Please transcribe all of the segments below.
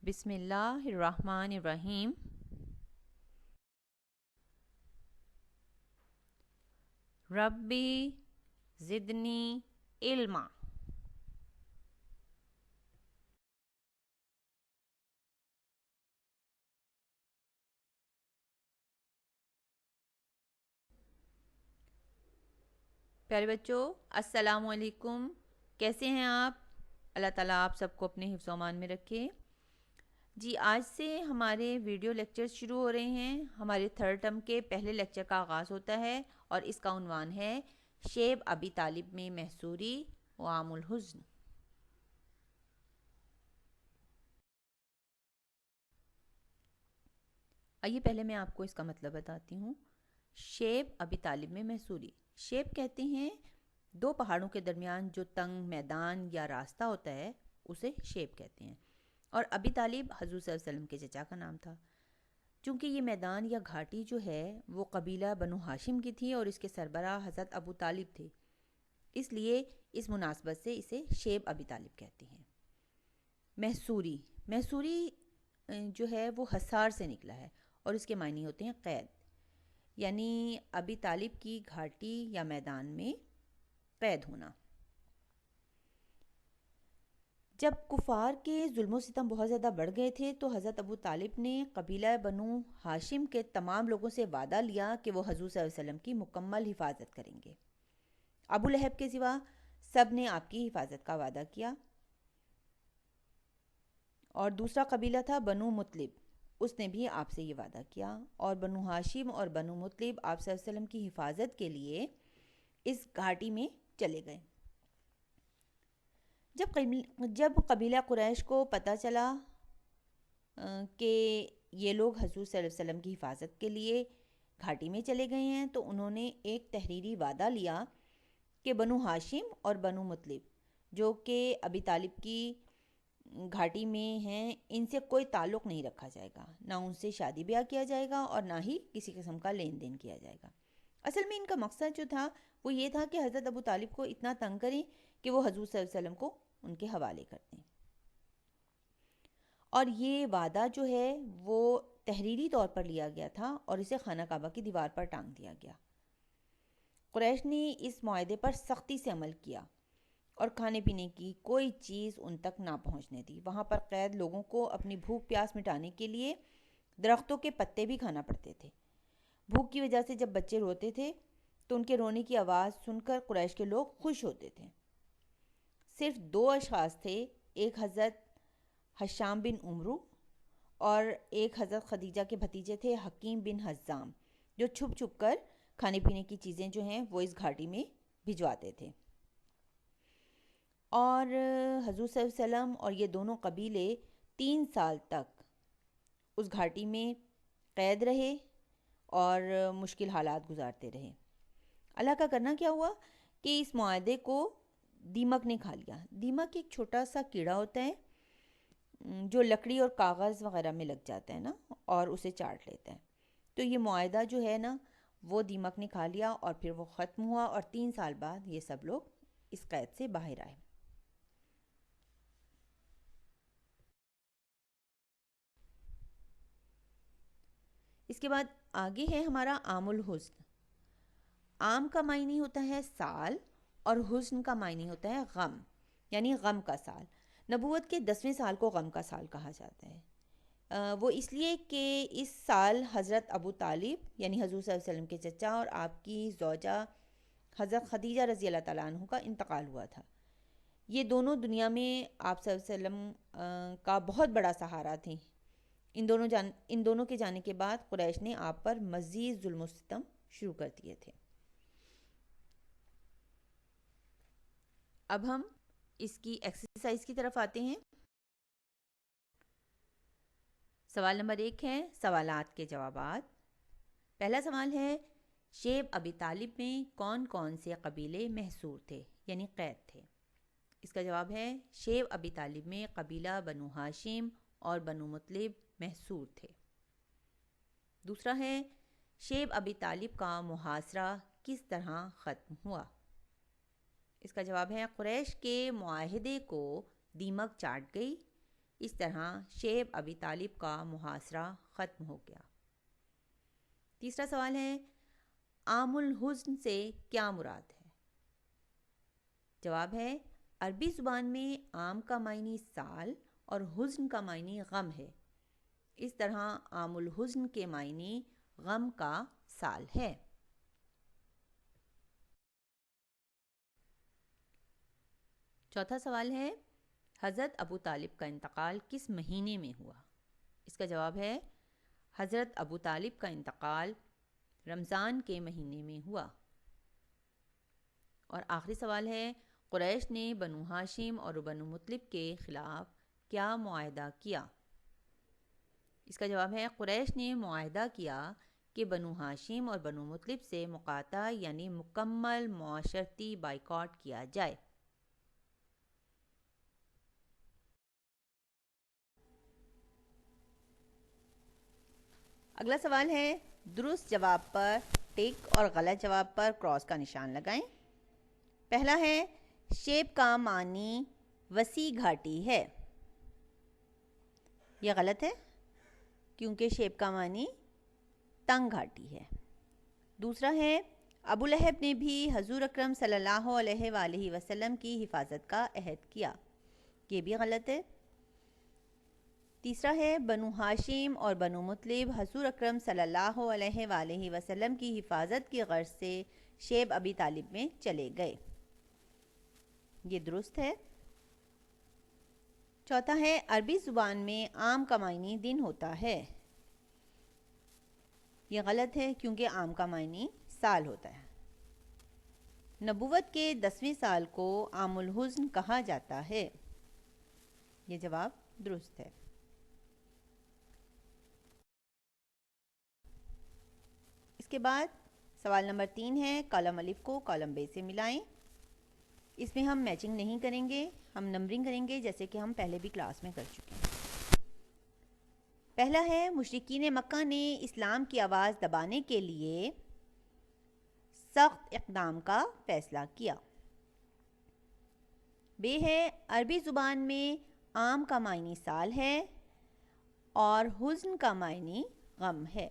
بسم اللہ الرحمن الرحیم۔ ربی زدنی علما۔ پیارے بچوں، السلام علیکم، کیسے ہیں آپ؟ اللہ تعالیٰ آپ سب کو اپنے حفظ و امان میں رکھے۔ جی، آج سے ہمارے ویڈیو لیکچر شروع ہو رہے ہیں۔ ہمارے تھرڈ ٹرم کے پہلے لیکچر کا آغاز ہوتا ہے اور اس کا عنوان ہے شیب ابی طالب میں محصوری و عام الحزن۔ آئیے پہلے میں آپ کو اس کا مطلب بتاتی ہوں۔ شیب ابی طالب میں محصوری، شیب کہتے ہیں دو پہاڑوں کے درمیان جو تنگ میدان یا راستہ ہوتا ہے اسے شیب کہتے ہیں، اور ابی طالب حضور صلی اللہ علیہ وسلم کے چچا کا نام تھا۔ چونکہ یہ میدان یا گھاٹی جو ہے وہ قبیلہ بنو ہاشم کی تھی اور اس کے سربراہ حضرت ابو طالب تھے، اس لیے اس مناسبت سے اسے شیب ابی طالب کہتے ہیں۔ محصوری، محصوری جو ہے وہ حصار سے نکلا ہے اور اس کے معنی ہوتے ہیں قید، یعنی ابی طالب کی گھاٹی یا میدان میں قید ہونا۔ جب کفار کے ظلم و ستم بہت زیادہ بڑھ گئے تھے تو حضرت ابو طالب نے قبیلہ بنو ہاشم کے تمام لوگوں سے وعدہ لیا کہ وہ حضور صلی اللہ علیہ وسلم کی مکمل حفاظت کریں گے۔ ابو لہب کے سوا سب نے آپ کی حفاظت کا وعدہ کیا، اور دوسرا قبیلہ تھا بنو مطلب، اس نے بھی آپ سے یہ وعدہ کیا، اور بنو ہاشم اور بنو مطلب آپ صلی اللہ علیہ وسلم کی حفاظت کے لیے اس گھاٹی میں چلے گئے۔ جب قبیلہ قریش کو پتہ چلا کہ یہ لوگ حضور صلی اللہ علیہ وسلم کی حفاظت کے لیے گھاٹی میں چلے گئے ہیں تو انہوں نے ایک تحریری وعدہ لیا کہ بنو ہاشم اور بنو مطلب جو کہ ابی طالب کی گھاٹی میں ہیں، ان سے کوئی تعلق نہیں رکھا جائے گا، نہ ان سے شادی بیاہ کیا جائے گا اور نہ ہی کسی قسم کا لین دین کیا جائے گا۔ اصل میں ان کا مقصد جو تھا وہ یہ تھا کہ حضرت ابو طالب کو اتنا تنگ کریں کہ وہ حضور صلی اللہ علیہ وسلم کو ان کے حوالے کر دیں، اور یہ وعدہ جو ہے وہ تحریری طور پر لیا گیا تھا اور اسے خانہ کعبہ کی دیوار پر ٹانگ دیا گیا۔ قریش نے اس معاہدے پر سختی سے عمل کیا اور کھانے پینے کی کوئی چیز ان تک نہ پہنچنے دی۔ وہاں پر قید لوگوں کو اپنی بھوک پیاس مٹانے کے لیے درختوں کے پتے بھی کھانا پڑتے تھے۔ بھوک کی وجہ سے جب بچے روتے تھے تو ان کے رونے کی آواز سن کر قریش کے لوگ خوش ہوتے تھے۔ صرف دو اشخاص تھے، ایک حضرت حشام بن عمرو اور ایک حضرت خدیجہ کے بھتیجے تھے حکیم بن حزام، جو چھپ چھپ کر کھانے پینے کی چیزیں جو ہیں وہ اس گھاٹی میں بھجواتے تھے، اور حضور صلی اللہ علیہ وسلم اور یہ دونوں قبیلے 3 سال تک اس گھاٹی میں قید رہے اور مشکل حالات گزارتے رہے۔ اللہ کا کرنا کیا ہوا کہ اس معاہدے کو دیمک نے کھا لیا۔ دیمک ایک چھوٹا سا کیڑا ہوتا ہے جو لکڑی اور کاغذ وغیرہ میں لگ جاتا ہے نا، اور اسے چاٹ لیتا ہے۔ تو یہ معاہدہ جو ہے نا وہ دیمک نے کھا لیا اور پھر وہ ختم ہوا، اور 3 سال بعد یہ سب لوگ اس قید سے باہر آئے۔ اس کے بعد آگے ہے ہمارا عام الحزن۔ عام کا معنی ہوتا ہے سال اور حزن کا معنی ہوتا ہے غم، یعنی غم کا سال۔ نبوت کے 10ویں سال کو غم کا سال کہا جاتا ہے۔ وہ اس لیے کہ اس سال حضرت ابو طالب یعنی حضور صلی اللہ علیہ وسلم کے چچا اور آپ کی زوجہ حضرت خدیجہ رضی اللہ تعالیٰ عنہ کا انتقال ہوا تھا۔ یہ دونوں دنیا میں آپ صلی اللہ علیہ وسلم کا بہت بڑا سہارا تھے۔ ان دونوں کے جانے کے بعد قریش نے آپ پر مزید ظلم و ستم شروع کر دیے تھے۔ اب ہم اس کی ایکسرسائز کی طرف آتے ہیں۔ سوال نمبر 1 ہے سوالات کے جوابات۔ پہلا سوال ہے شیب ابی طالب میں کون کون سے قبیلے محصور تھے یعنی قید تھے؟ اس کا جواب ہے شیب ابی طالب میں قبیلہ بنو ہاشم اور بنو مطلب محصور تھے۔ دوسرا ہے شیب ابی طالب کا محاصرہ کس طرح ختم ہوا؟ اس کا جواب ہے قریش کے معاہدے کو دیمک چاٹ گئی اس طرح شیب ابی طالب کا محاصرہ ختم ہو گیا۔ تیسرا سوال ہے عام الحزن سے کیا مراد ہے؟ جواب ہے عربی زبان میں عام کا معنی سال اور حزن کا معنی غم ہے، اس طرح عام الحزن کے معنی غم کا سال ہے۔ چوتھا سوال ہے حضرت ابو طالب کا انتقال کس مہینے میں ہوا؟ اس کا جواب ہے حضرت ابو طالب کا انتقال رمضان کے مہینے میں ہوا۔ اور آخری سوال ہے قریش نے بنو ہاشم اور بنو مطلب کے خلاف کیا معاہدہ کیا؟ اس کا جواب ہے قریش نے معاہدہ کیا کہ بنو ہاشم اور بنو مطلب سے مقاطعہ یعنی مکمل معاشرتی بائیکاٹ کیا جائے۔ اگلا سوال ہے درست جواب پر ٹک اور غلط جواب پر کراس کا نشان لگائیں۔ پہلا ہے شیب کا معنی وسیع گھاٹی ہے، یہ غلط ہے کیونکہ شیب کا معنی تنگ گھاٹی ہے۔ دوسرا ہے ابو لہب نے بھی حضور اکرم صلی اللہ علیہ وآلہ وسلم کی حفاظت کا عہد کیا، یہ بھی غلط ہے۔ تیسرا ہے بنو ہاشم اور بنو مطلب حضور اکرم صلی اللہ علیہ وآلہ وسلم کی حفاظت کی غرض سے شیب ابی طالب میں چلے گئے، یہ درست ہے۔ چوتھا ہے عربی زبان میں عام کا معنی دن ہوتا ہے، یہ غلط ہے کیونکہ عام کا معنی سال ہوتا ہے۔ نبوت کے 10ویں سال کو عام الحزن کہا جاتا ہے، یہ جواب درست ہے۔ اس کے بعد سوال نمبر 3 ہے کالم الف کو کالم ب سے ملائیں۔ اس میں ہم میچنگ نہیں کریں گے، ہم نمبرنگ کریں گے جیسے کہ ہم پہلے بھی کلاس میں کر چکے ہیں۔ پہلا ہے مشرکین مکہ نے اسلام کی آواز دبانے کے لیے سخت اقدام کا فیصلہ کیا۔ ب ہے عربی زبان میں عام کا معنی سال ہے اور حزن کا معنی غم ہے۔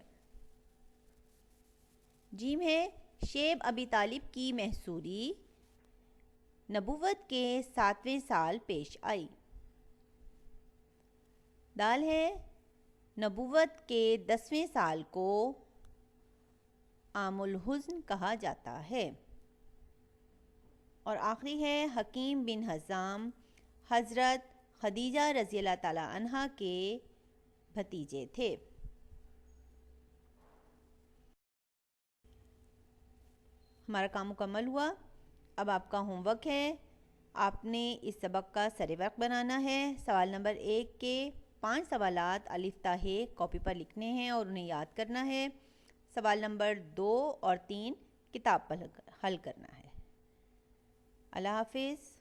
جیم ہے شیب ابی طالب کی محصوری نبوت کے 7ویں سال پیش آئی۔ دال ہے نبوت کے 10ویں سال کو عام الحزن کہا جاتا ہے۔ اور آخری ہے حکیم بن حزام حضرت خدیجہ رضی اللہ تعالی عنہا کے بھتیجے تھے۔ ہمارا کام مکمل ہوا۔ اب آپ کا ہوم ورک ہے، آپ نے اس سبق کا سرے ورک بنانا ہے۔ سوال نمبر 1 کے 5 سوالات الف تا ح کاپی پر لکھنے ہیں اور انہیں یاد کرنا ہے۔ سوال نمبر 2 اور 3 کتاب پر حل کرنا ہے۔ اللہ حافظ۔